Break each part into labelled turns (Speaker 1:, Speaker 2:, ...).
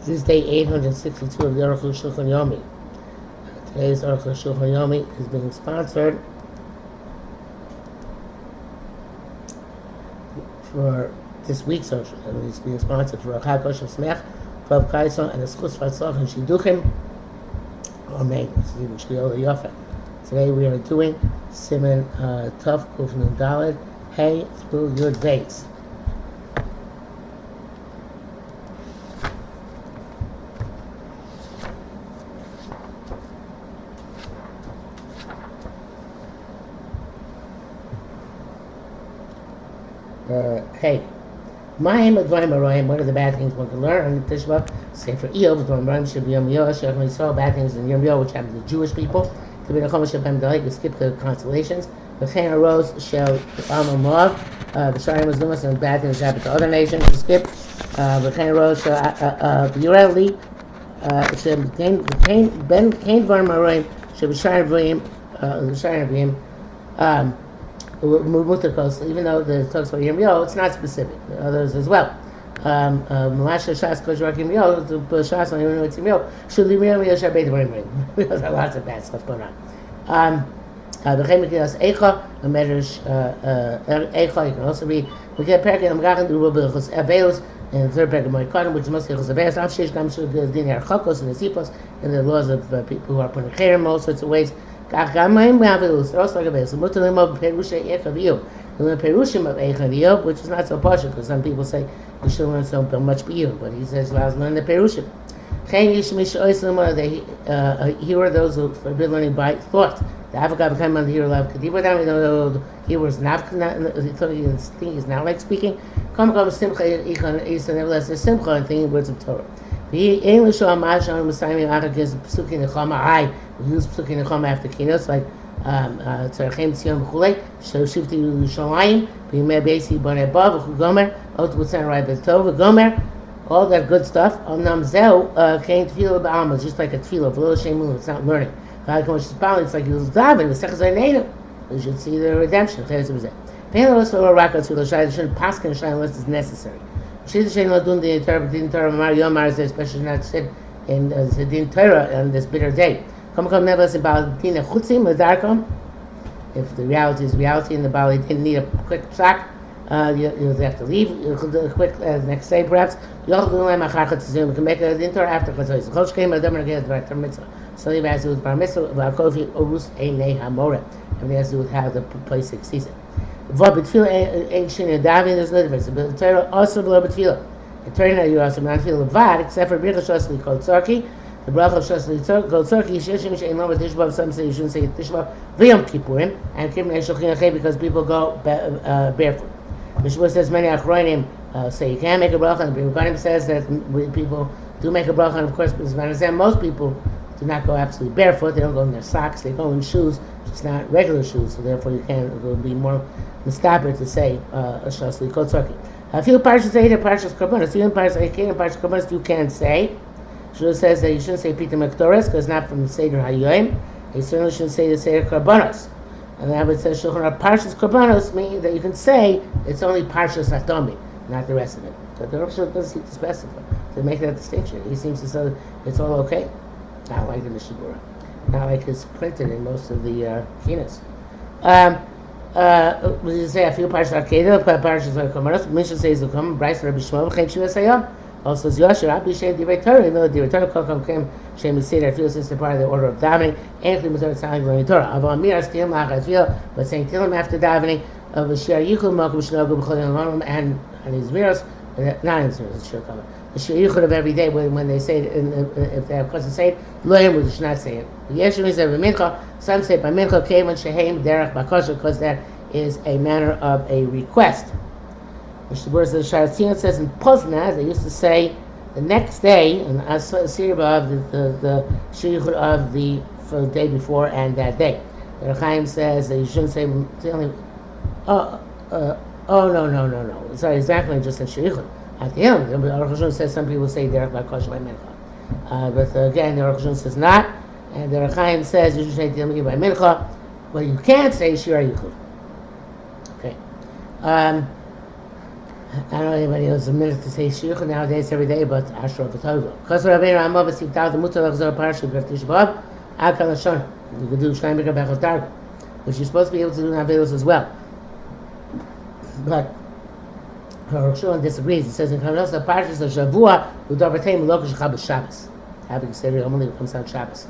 Speaker 1: This is day 862 of the Arukh HaShulchan Yomi. Today's Arukh HaShulchan Yomi is being sponsored for this week's social. It's being sponsored for Arukh HaShulchan, Tov Kaison, and the Schus Fatzlach and Shiduchim. Amen. Today we are doing Siman Tov Kuf Nun Daled Hey through Yud Beis. Hey, one of the bad things one can learn on the Tishba, say for Eov, should be we saw bad things in Yom Yom, which happened to Jewish people. To be the Chomesh of Hamdalik, we skip the constellations. The Chen arose, shall Alma Moav, the Sharim was Lumas, and bad things happened to other nations, we skip. The Chen arose, shall Yureli, Cain Var Maroim, shall be Sharim Vim, even though the talks about Yom Yom, it's not specific. Others as well. Malasha Shas Koshrak Yom Yom, the Shas on Yom Yom, should leave Yom Yom Shabbat Varim. There's lots of bad stuff going on. The Chemikilas Eicha, the measures Eicha, you can also read. We get Perkin Amgachan, the Rubilchus Abeus, and the third Perkin Moikadim, which is mostly Chus Abeus, Afshish, Gamshul, Din Archokos, and the Sipos, and the laws of people who are putting Cherem, all sorts of ways. Also like a base. Perushim of Eicha, which is not so partial because some people say you should learn so much biyur, but he says allows learn the Perushim. They here are those who forbid learning by thought. The Avogad became on the hero of Kadiba down. We know he was not thinking is not like speaking. Nevertheless, there's simcha and thinking words of Torah. The English or Mashan Messiah Arakis Psuki Nechama I use Psuki Nechama after kinos like Tzarchem Tzion B'chulei Shel Shivti Yerushalayim B'yimei Beisi B'nei Bav V'Gomer Ot B'Tzan Rai B'Tov V'Gomer, all that good stuff. Omnam Zeu came Tefillah B'Alma, just like a Tefillah, V'lo Shemun, it's not learning. It's like he was davening the Sechas Zaynenu. You should see the redemption. Peilos for Raka Tefillah Shai shouldn't pass can Shai unless it's necessary. Especially not said in the Din Torah on this bitter day. Nevertheless about Dina Chutzim Medarkom. If the reality is reality and the Bali didn't need a quick psak, you have to leave quick next day perhaps. You can make a Din Torah after Chatzos. Chosh came Adam and get director mitzvah. So he has to do with bar mitzvah, Kofi Orus Einei Hamore. Everything has to do with how the place succeeds. There's no difference. But Torah also below B'tfilah. In Torah you also not feel levad except for Bircha Shosli called Tzarki. The bracha of Shosli called Tzarki. Shishim she'ein lo b'tishbav. Some say you shouldn't say Tishbav v'Yom Kippurim and Kippur Shulchan Achei because people go barefoot. Mishmur says many Achronim say you can't make a bracha, and Bircha says that people do make a bracha, and of course, most people do not go absolutely barefoot. They don't go in their socks. They go in shoes, just not regular shoes. So therefore, you can't. It will be more mistaber to say a shasli kol tzarki. A few parshas say the parshas korbanos. Even parshas korbanos you can't say. Shul says that you shouldn't say pita mektoras because it's not from the seder hayoim. You certainly shouldn't say the seder korbanos. And that would say shulchan parshas korbanos mean that you can say it's only parshas atomi, not the rest of it. So the Rosh doesn't seem to specify to make that distinction. He seems to say it's all okay. Not like the Mishabura. Not like it's printed in most of the chinas. We say a few parshas Arkeda, parshas Komaros. Mishnah says the Kom, Bryce Rabbi Shmuel, V'chein Shivas Hayom. Also, Yoshua Rabbi Shem Divrei Torah. Even though Divrei Torah Kokam came Shem Yisrael, I feel since they're part of the order of davening. And Kli Mitzvah Tzalek Learning Torah. Aval Miras Tilim Lachas Feel, but saying Tilim after davening of a Shir Yichud Malkum Shnogu B'Cholim Alonim and his Miras, not in his Miras, Shir Kama. The Shir Yichud of every day when they say it, if they have cause to say it, Loyim we should not say it. Yeshua said B'Mincha. Some say by Mincha Kevan Shehem Derech Bakosha because that is a manner of a request. Which the words of the Sharatzion says in Pozna, they used to say the next day, and Asirba of the Shirichud of the for the day before and that day. The Rechaim says that you shouldn't say no. Sorry, exactly just in Shirichud. At the end, the Arukh HaShulchan says some people say Derech Bakosh by Mincha. But again, the Arukh HaShulchan says not, and the Rechaim says you should say Tilim by Mincha, but you can't say Shir Yichud. Okay. I don't know anybody knows a minute to say shiucha nowadays every day, but Ashra B'Tova. Because Rabbeinu Rambam B'Siv Tal the Mutar L'Chazor Parashat B'Tisha B'Av Akal Hashana. You can do Shnei Mikra Bechos Darga, which you're supposed to be able to do in Avelos as well. But Arukh HaShulchan disagrees. He says in Kamanos the Parashas of Shavua Udavarteim Lokish Chabas Shabbos. Having said it only comes on Shabbos.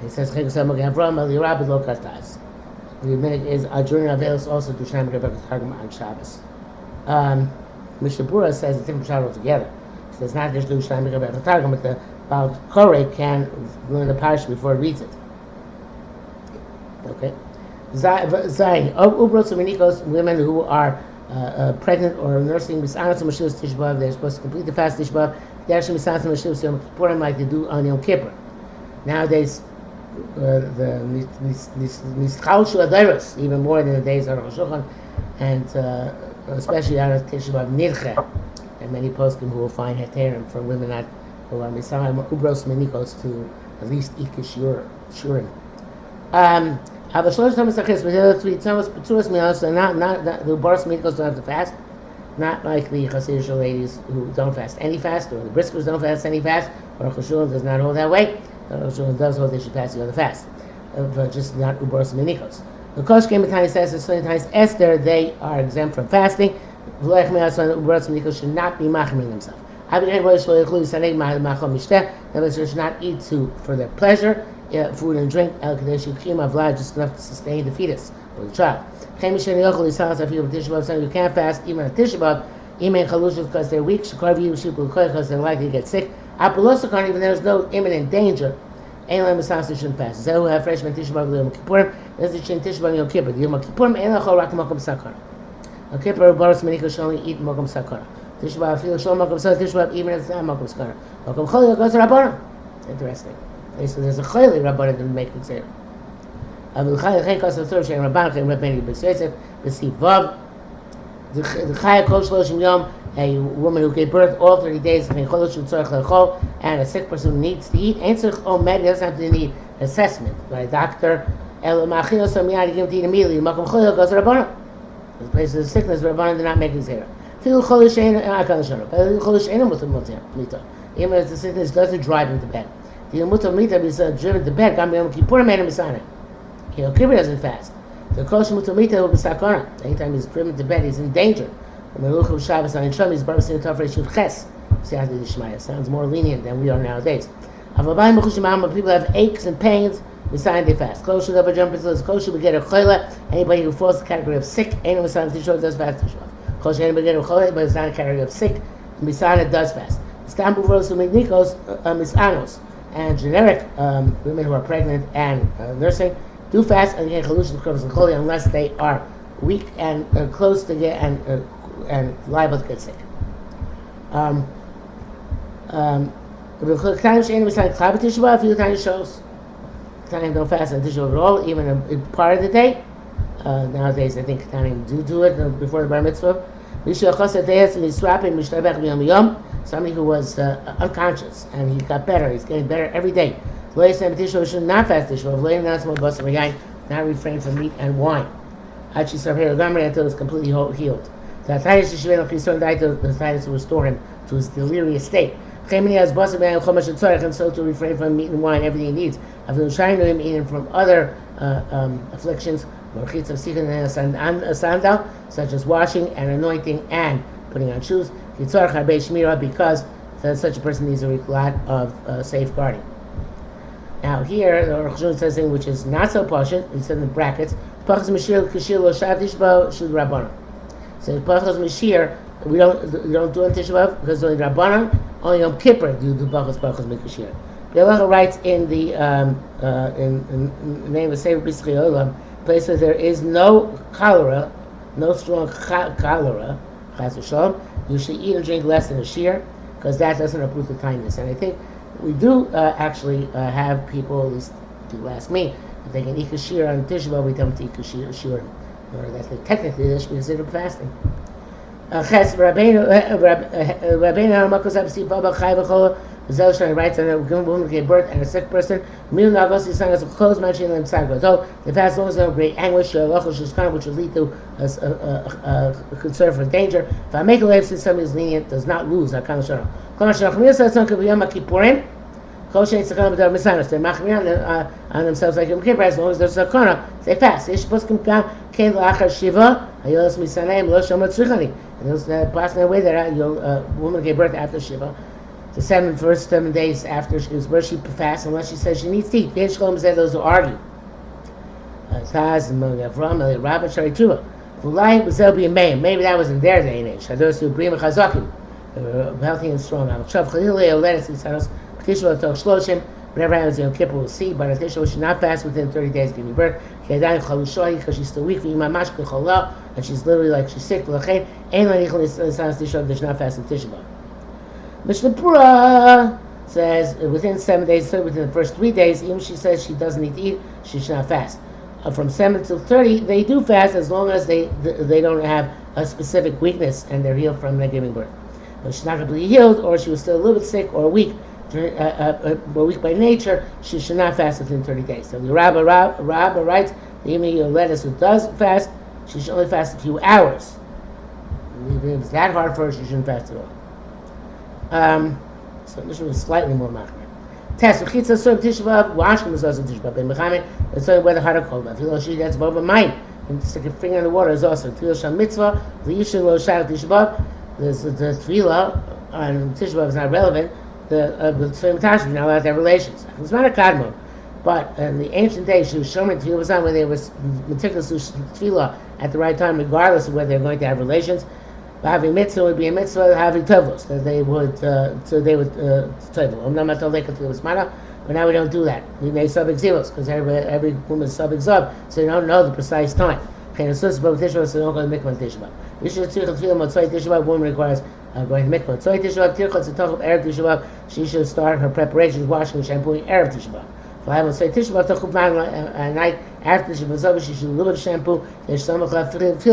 Speaker 1: He says Chegusam Magen Avram Elirab Lo Kartaz. The minute is during Avelos also do Shnei Mikra Bechos Darga on Shabbos. Mishnah Berurah says a different shot altogether. He says not just do Shnei Mikra Bechos Darga, but the Baal Koreh can learn the parasha before it reads it. Okay. Zayin. Ubros Umenikos, women who are pregnant or nursing Misanas Mashivas Tisha B'Av, they're supposed to complete the fast Tisha B'Av. They're actually Misanas Mashivas Yom Kippurim like they do on Yom Kippur. Nowadays, the Nischal Shu Adairos, even more than the days of Arukh HaShulchan, and especially out of Tisha B'Av Nidche, and many poskim who will find heterim for women not who are Misahim Ubros Menikos to at least eat Shurim. Have a shlosh tamas achis, but the other three tamas paturas mianos, not the Boros Menikos don't have to fast, not like the Hasidic ladies who don't fast any fast, or the Briskers don't fast any fast, or Arukh HaShulchan does not hold that way. Arukh HaShulchan does hold they should pass the other fast, just not Boros Menikos. The Kosh Kemetani says that certain times Esther they are exempt from fasting. V'loich me'ason Boros Menikos should not be machmir themselves. They should not eat for their pleasure, food and drink, just enough to sustain the fetus or the child. You can't fast even at Tisha B'Av, because they're weak, because they're likely to get sick. Even there's no imminent danger. Shouldn't fast. Zehu have freshman Tisha B'Av Yom Kippurim. This is Tisha B'Av Yom Kippur. The Yom Kippurim ain't lachol rak mokom sakara. Yom Kippur Boros Menikos should only eat mokom sakara. Tisha B'Av feel shalom mokom sakara. Tisha B'Av even if it's not mokom sakara. Mokom choli goes to Rabbanon. Interesting. So there's a chayli Rabbanon that make it say. Avil chayli chen kos atzor shein Rabbanon chen Rabbeinu b'Yosef b'Siv Vav. The chayli kol shloshim yom. A woman who gave birth all 30 days and a sick person who needs to eat, doesn't have to need assessment by a doctor. You give him to eat immediately. The place of sickness, Rabbanon did not make his hair. Even if the sickness doesn't drive him to bed. He's driven to bed. Kippur doesn't fast. The Kosh Mutamita will be sakana. Anytime he's driven to bed, he's in danger. Sounds more lenient than we are nowadays. People have aches and pains, beside they fast. Kosher never jump into this kosher, we get a chayla. Anybody who falls in the category of sick, anyone beside Tisha does fast Tisha. Kosher anybody get a chayla, but it's not a category of sick, beside it does fast. Istanbul versus Nikos, misanos, and generic women who are pregnant and nursing do fast and get chalush unless they are weak and close to get and liable to get sick. A few times shows Ketanim don't fast on Tisha B'Av at all, even in part of the day. Nowadays, I think Ketanim do it before the Bar Mitzvah. Somebody who was unconscious and he got better, he's getting better every day. Should not fast Tisha B'Av, not refrain from meat and wine. Until it's completely healed. The Titus will restore him to his delirious state. And so to refrain from meat and wine, everything he needs. Even from other afflictions, such as washing and anointing and putting on shoes, because such a person needs a lot of safeguarding. Now here, the Arukh HaShulchan says something which is not so pashut. He said in brackets, Pachas Mashir Kashir Lo Shav Tisha B'Av Shul Rabbanon. So Pachas Mashir we don't do on Tisha B'Av because only Rabbanon, only Yom Kippur do Pachas Mashir. The Halacha writes in the in the name of Sefer B'Schi Olam, place that there is no cholera, no strong cholera, Chas v'Shalom. You should eat and drink less than a shear because that doesn't uproot the kindness. And I think we do actually have people, at least people ask me, if they can eat kashir on Tisha B'Av, we don't eat kashir. Or that technically they should be considered fasting. Ches Rabbeinu Haramakos Absi Baba Chai V'Chol Zel Shani writes that a woman gave birth and a sick person. Mil Nagos Sang as a closed mention in Psycho. So the fast as long as no great anguish, which will lead to a concern for danger. If I make a life since somebody is lenient, does not lose. I can't show. Klamashach says something could be Yom Kippurim. They're machmir on themselves like Yom Kippur as long as there's a sakana. They fast. And those pass in a way that a woman gave birth after Shiva. The first 7 days after she was birth, she fasts unless she says she needs to eat. Yesh Shalom said those who argue. Taz and Avram, Rabbi Shari Tshuva. Maybe that was in their day and age. Those who bring Chazakim. They were healthy and strong. Whatever happens in Yom Kippur, we'll see. But Tisha should not fast within 30 days giving birth. Because she's still weak, and she's literally like she's sick. They should not fast in Tisha B'Av. Mishnah Berurah says within 7 days, so within the first 3 days, even if she says she doesn't need to eat, she should not fast. From 7 to 30, they do fast as long as they don't have a specific weakness and they're healed from their giving birth. But she's not completely healed, or she was still a little bit sick or weak, weak by nature, she should not fast within 30 days. So the Rabbi writes, even your lettuce who does fast, she should only fast a few hours. If it's that hard for her, she shouldn't fast at all. So this was slightly more machmir. Test v'chitza serve Tisha B'Av, washing is also Tisha B'Av. In Mechamed, it's only whether hot or cold. If you don't see that's above a mine, and stick a finger in the water is also Tefillah Shal Mitzvah. The Yishin Lo Shad Tisha B'Av. The Tefillah on Tisha B'Av is not relevant. The Tzvim Tash is not allowed to have relations. It's not a kadmon. But in the ancient days, she was showing Tefillah was on when they was meticulous Tefillah at the right time, regardless of whether they're going to have relations. Having mitzvah would be a mitzvah, having tovos, that they would, tovos. But now we don't do that. We make sub-exivos, because every woman is sub-exov, so you don't know the precise time. So don't go to mikvah Tisha B'Av. Woman requires going to mikvah Tisha B'Av. She should start her preparations, washing, shampooing, erev Tisha B'Av. At night after she was over, she should do a little bit of shampoo.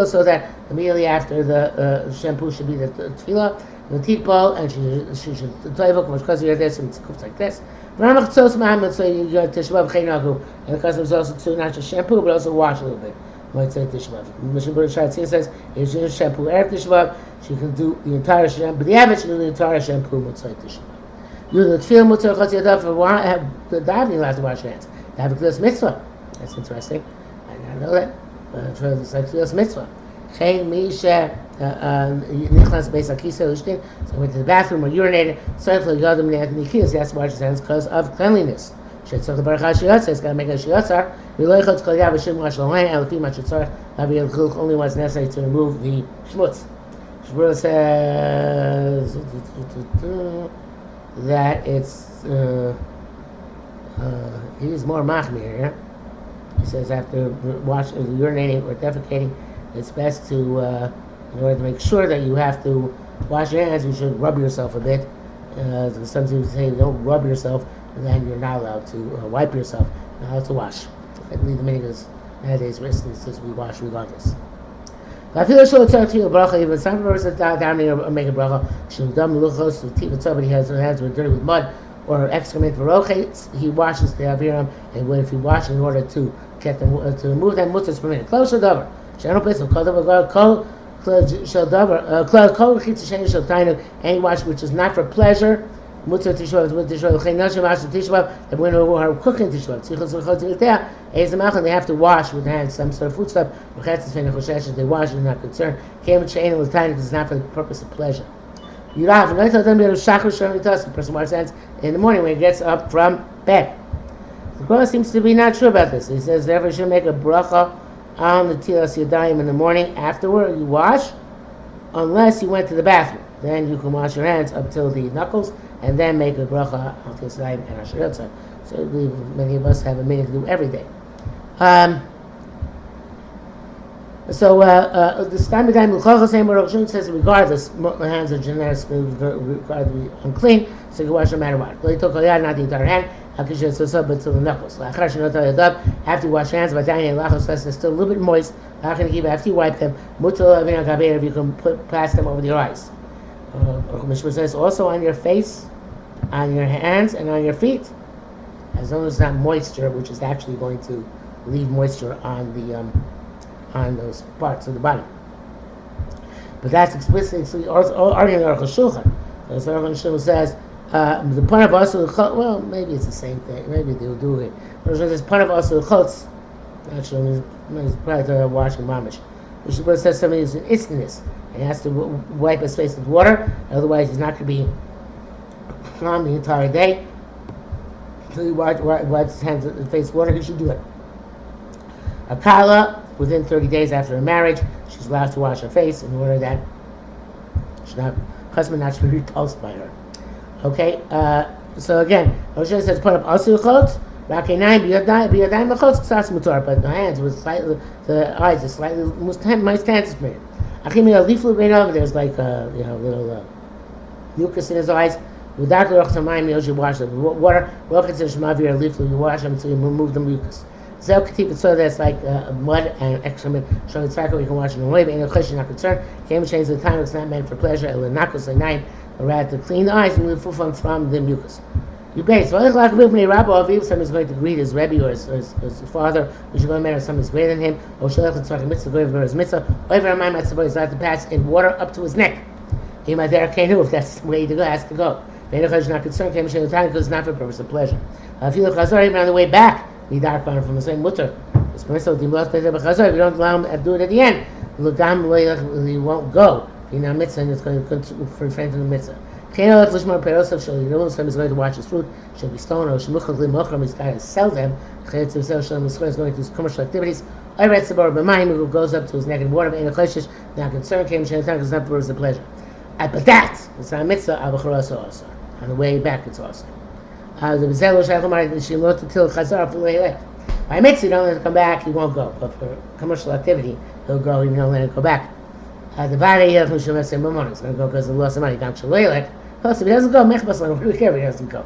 Speaker 1: So that immediately after the shampoo should be the tefillah, the teeth bowl, and she should toivuk because you're this and it's cooked like this. So you got Tisha B'Av, and the custom is also to not just shampoo but also wash a little bit. Might say Tisha B'Av. Mishnah Berurah says if she does shampoo after Tisha B'Av, she can do the entire shampoo. But the average she can do the entire shampoo. Might say Tisha B'Av. You the tefillah mutar chutz yadav for the davening allowed to wash your hands. Davening is mitzvah. That's interesting. I didn't know that. It's like tefillah mitzvah. Chein misha nichnas beis akisa ushtin. So went to the bathroom or urinated. Certainly yadam ne'akim nichiyas. He has to wash his hands because of cleanliness. Shetzach the Arukh HaShulchan says got to make a shiatzar. V'lo yichotz kol yav v'shim wash l'hoin and l'fi machatzar. Havi yelchilch only what's necessary to remove the shmutz. Shmuel says that it's he's more machmir. Yeah? He says after urinating or defecating, it's best to in order to make sure that you have to wash your hands, you should rub yourself a bit. Some people say don't rub yourself, and then you're not allowed to wipe yourself. Not allowed to wash. I believe the meaning is nowadays says we wash regardless. I feel so to a bracha, even some person down or make a bracha, shildam luchos to teeth somebody has their hands were dirty with mud or excrement rochates, he washes the aviram, and if he washes in order to get them to remove them, mutzos per minute. Close shadavar. Shano peso kol shadavar any wash which is not for pleasure. Mutzah Tisha B'Av, Tisha B'Av, Nashim Ashim Tisha B'Av, the women who are cooking Tisha B'Av, they have to wash with hands some sort of food stuff. They wash, they're not concerned. The it's not for the purpose of pleasure. The person washes hands in the morning when he gets up from bed. The Gemara seems to be not sure about this. He says, therefore, you should make a bracha on the Tilas Yadayim in the morning. Afterward, you wash, unless you went to the bathroom. Then you can wash your hands up till the knuckles, and then make a bracha on Tilas Yadayim and Asher Yotzar. So I believe many of us have a minute to do every day. The Stam Yadayim L'Chochos Arukh HaShulchan says regardless, hands are generically required to be unclean, so you can wash no matter what. Not the entire hand. But to the knuckles. After you wash your hands, they're still a little bit moist. After you wipe them, you can pass them over your eyes. Mishra says also on your face, on your hands and on your feet, as long as it's not moisture, which is actually going to leave moisture on the on those parts of the body. But that's explicitly arguing Arukh HaShulchan. So Arukh HaShulchan says the point of also well, maybe it's the same thing. Maybe they'll do it. But there's point of also chutz. Not sure. It's probably washing mamish. Which is what it says somebody is an istiness. He has to wipe his face with water, otherwise he's not going to be calm the entire day. So he wipes his hands and face with water. He should do it. A kala, within 30 days after her marriage, she's allowed to wash her face in order that husband not to be repulsed by her. Okay, so again, Moshe says put up asu chotz, rakinayim biyadayim chotz ksas mutar, but the hands with slightly, the eyes are slightly my stance is made. Achim liflu beinav, there's like little mucus in his eyes. With that you wash them with water. You wash them until you remove the mucus. So that's like mud and excrement. Showing the cycle, you can wash it in a way, but in a question, not concerned. Came change the time, it's not meant for pleasure. Or rather to clean the eyes and remove from the mucus. You base. Someone's going to greet his Rebbe or his father, which is going to marry someone who's greater than him. Or mitzvah, go over his mitzvah. Over my mitzvah is allowed to pass in water up to his neck. If that's the way to go, has to go. Is not concerned, because it's not for purpose of pleasure. If you look even on the way back, be dark on from the same mutter. It's permissible to we don't allow him to do it at the end. He won't go. Mitzvah, and it's going to refrain from the mitzvah. Is going to watch his fruit, should be stolen, or he's got to sell them. He's going to do commercial activities. Who goes up to his neck in water, not concerned, because it's not for purpose of pleasure. But that, it's not mitzvah, also. On the way back, it's also. By mitzvah, you don't let it come back, he won't go. But for commercial activity, he'll go, you don't let it go back. The body, he's going to go because of loss of money. Plus, if he doesn't go, what do we care if he doesn't go?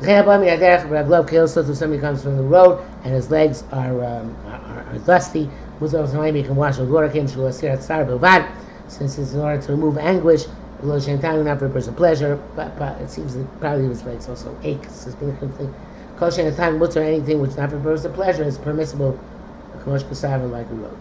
Speaker 1: So somebody comes from the road and his legs are dusty. He can wash with water. Since it's in order to remove anguish, not for a person pleasure, but it seems that probably his legs also ache. Kol she'etan mutar, anything which not for a person pleasure is permissible. Like we wrote.